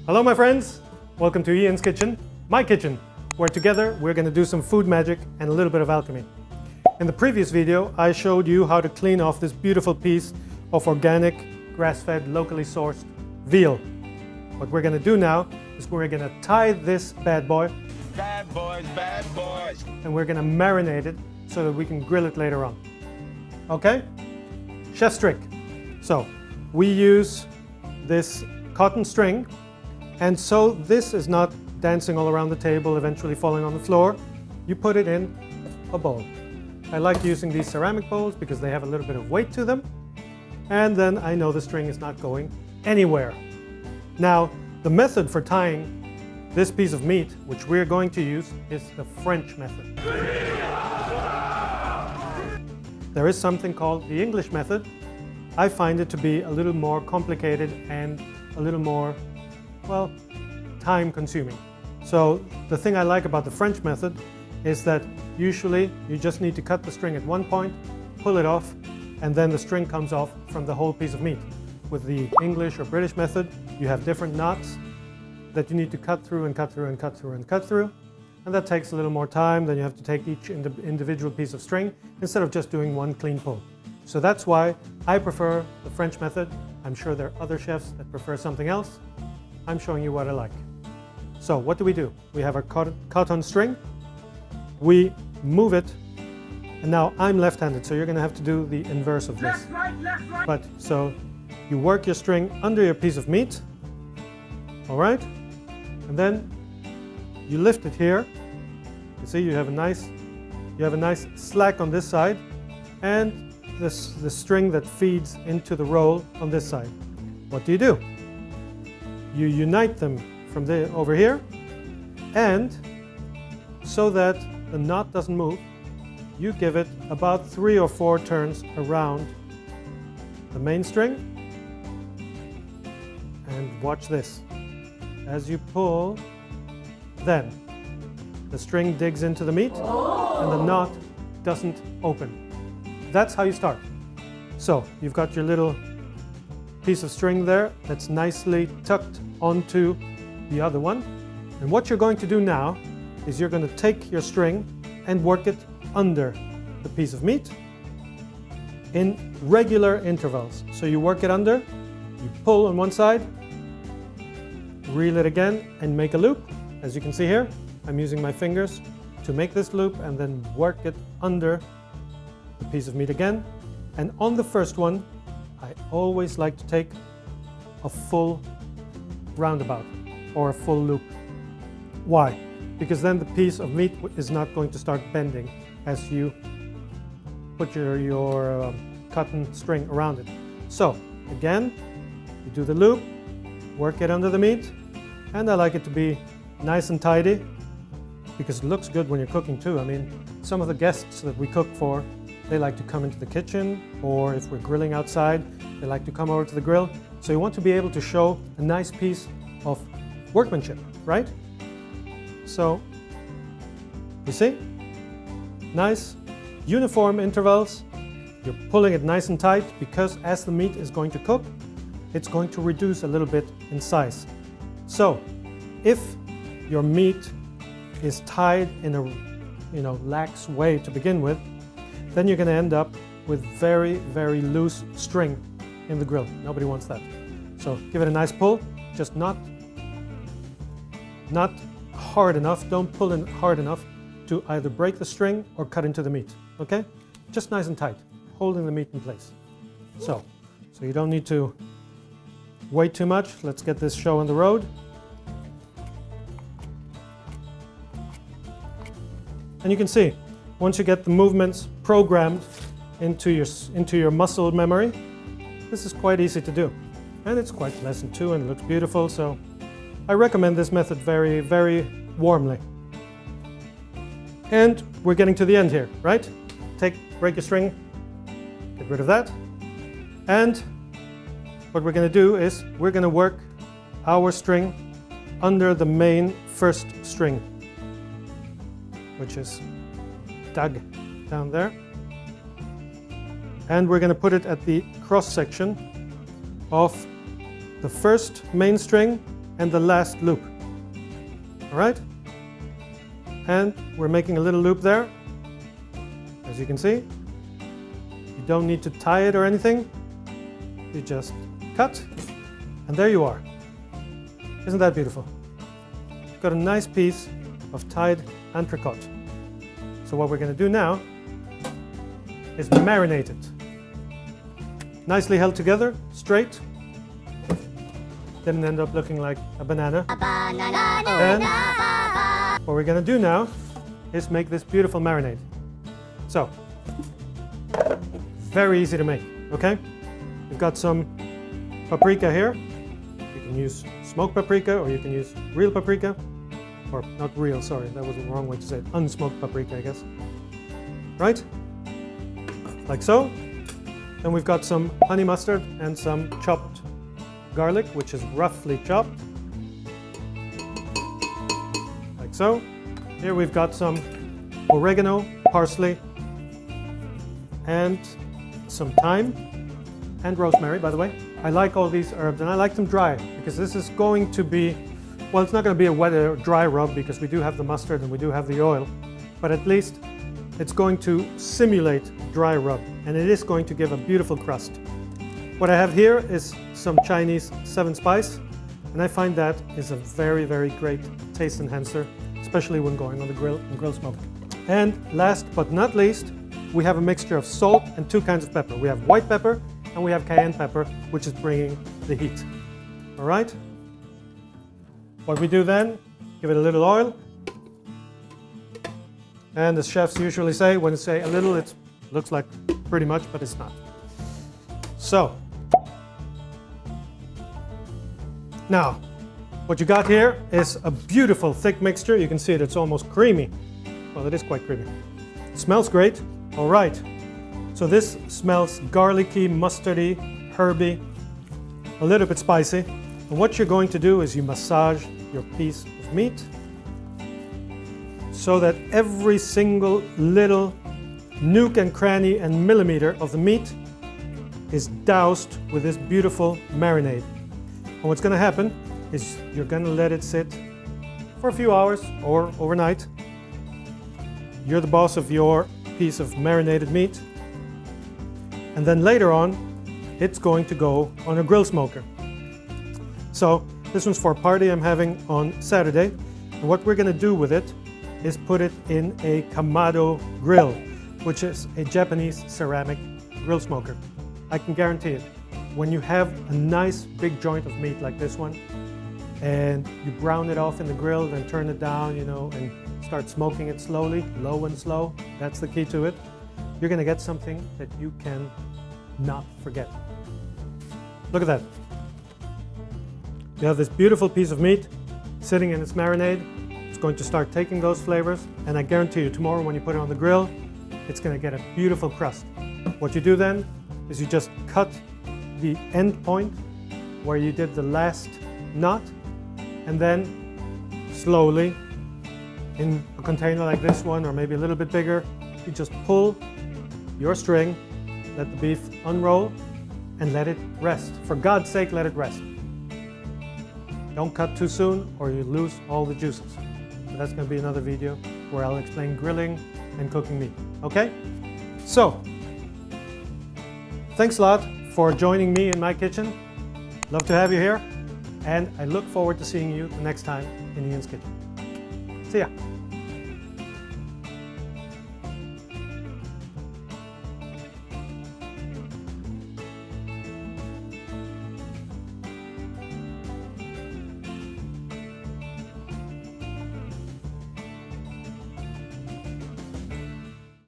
Hello my friends, welcome to Ian's kitchen, my kitchen, where together we're going to do some food magic and a little bit of alchemy. In the previous video I showed you how to clean off this beautiful piece of organic, grass-fed, locally sourced veal. What we're going to do now is we're going to tie this bad boy. Bad boys. And we're going to marinate it so that we can grill it later on. Okay? Chef's trick. So we use this cotton string, and so this is not dancing all around the table, eventually falling on the floor. You put it in a bowl. I like using these ceramic bowls because they have a little bit of weight to them, and then I know the string is not going anywhere. Now, the method for tying this piece of meat, which we're going to use, is the French method. There is something called the English method. I find it to be a little more complicated and a little more, well, time-consuming. So the thing I like about the French method is that usually you just need to cut the string at one point, pull it off, and then the string comes off from the whole piece of meat. With the English or British method, you have different knots that you need to cut through and cut through and cut through and cut through. And that takes a little more time. Then you have to take each individual piece of string instead of just doing one clean pull. So that's why I prefer the French method. I'm sure there are other chefs that prefer something else. I'm showing you what I like. So what do? We have our cotton string. We move it. And now I'm left-handed, so you're going to have to do the inverse of this. Left, right. But so you work your string under your piece of meat. All right? And then you lift it here. You see you have a nice slack on this side, and the string that feeds into the roll on this side. What do? You unite them from over here, and so that the knot doesn't move, you give it about 3 or 4 turns around the main string. And watch this. As you pull, then the string digs into the meat and the knot doesn't open. That's how you start. So you've got your little piece of string there that's nicely tucked onto the other one. And what you're going to do now is you're going to take your string and work it under the piece of meat in regular intervals. So you work it under, you pull on one side, reel it again and make a loop. As you can see here, I'm using my fingers to make this loop and then work it under the piece of meat again. And on the first one, I always like to take a full roundabout or a full loop. Why? Because then the piece of meat is not going to start bending as you put your cotton string around it. So again, you do the loop, work it under the meat, and I like it to be nice and tidy because it looks good when you're cooking too. I mean, some of the guests that we cook for, they like to come into the kitchen, or if we're grilling outside, they like to come over to the grill. So you want to be able to show a nice piece of workmanship, right? So, you see? Nice, uniform intervals. You're pulling it nice and tight because as the meat is going to cook, it's going to reduce a little bit in size. So, if your meat is tied in a lax way to begin with, then you're going to end up with very, very loose string in the grill. Nobody wants that. So give it a nice pull, just not hard enough. Don't pull in hard enough to either break the string or cut into the meat. Okay? Just nice and tight, holding the meat in place. So you don't need to wait too much. Let's get this show on the road. And you can see, once you get the movements programmed into your muscle memory, this is quite easy to do. And it's quite pleasant too, and it looks beautiful, so I recommend this method very, very warmly. And we're getting to the end here, right? Break your string, get rid of that. And what we're going to do is we're going to work our string under the main first string, which is dug down there. And we're going to put it at the cross section of the first main string and the last loop. All right? And we're making a little loop there, as you can see. You don't need to tie it or anything. You just cut, and there you are. Isn't that beautiful? You've got a nice piece of tied entrecôte. So what we're going to do now is marinate it. Nicely held together, straight. Didn't end up looking like a banana. And what we're going to do now is make this beautiful marinade. So, very easy to make, okay? We've got some paprika here. You can use smoked paprika or you can use real paprika. Or not real, sorry, that was the wrong way to say it. Unsmoked paprika, I guess. Right? Like so. Then we've got some honey mustard and some chopped garlic, which is roughly chopped. Like so. Here we've got some oregano, parsley, and some thyme, and rosemary, by the way. I like all these herbs, and I like them dry, because this is going to be, well, it's not going to be a wet or dry rub, because we do have the mustard and we do have the oil, but at least it's going to simulate dry rub, and it is going to give a beautiful crust. What I have here is some Chinese 7 spice, and I find that is a very, very great taste enhancer, especially when going on the grill and grill smoke. And last but not least, we have a mixture of salt and 2 kinds of pepper. We have white pepper and we have cayenne pepper, which is bringing the heat. All right? What we do then, give it a little oil. And as chefs usually say, when they say a little, it looks like pretty much, but it's not. So, now, what you got here is a beautiful thick mixture. You can see it, it's almost creamy. Well, it is quite creamy. It smells great. All right. So this smells garlicky, mustardy, herby, a little bit spicy. And what you're going to do is you massage your piece of meat so that every single little nook and cranny and millimeter of the meat is doused with this beautiful marinade. And what's going to happen is you're going to let it sit for a few hours or overnight. You're the boss of your piece of marinated meat. And then later on, it's going to go on a grill smoker. So this one's for a party I'm having on Saturday. And what we're going to do with it is put it in a Kamado grill, which is a Japanese ceramic grill smoker. I can guarantee it. When you have a nice big joint of meat like this one, and you brown it off in the grill, then turn it down, you know, and start smoking it slowly, low and slow. That's the key to it. You're going to get something that you can not forget. Look at that. You have this beautiful piece of meat sitting in its marinade. It's going to start taking those flavors, and I guarantee you tomorrow when you put it on the grill, it's going to get a beautiful crust. What you do then is you just cut the end point where you did the last knot, and then slowly in a container like this one, or maybe a little bit bigger, you just pull your string, let the beef unroll, and let it rest. For God's sake, let it rest. Don't cut too soon or you lose all the juices. So that's going to be another video where I'll explain grilling and cooking meat. Okay? So, thanks a lot for joining me in my kitchen. Love to have you here, and I look forward to seeing you the next time in Ian's kitchen. See ya.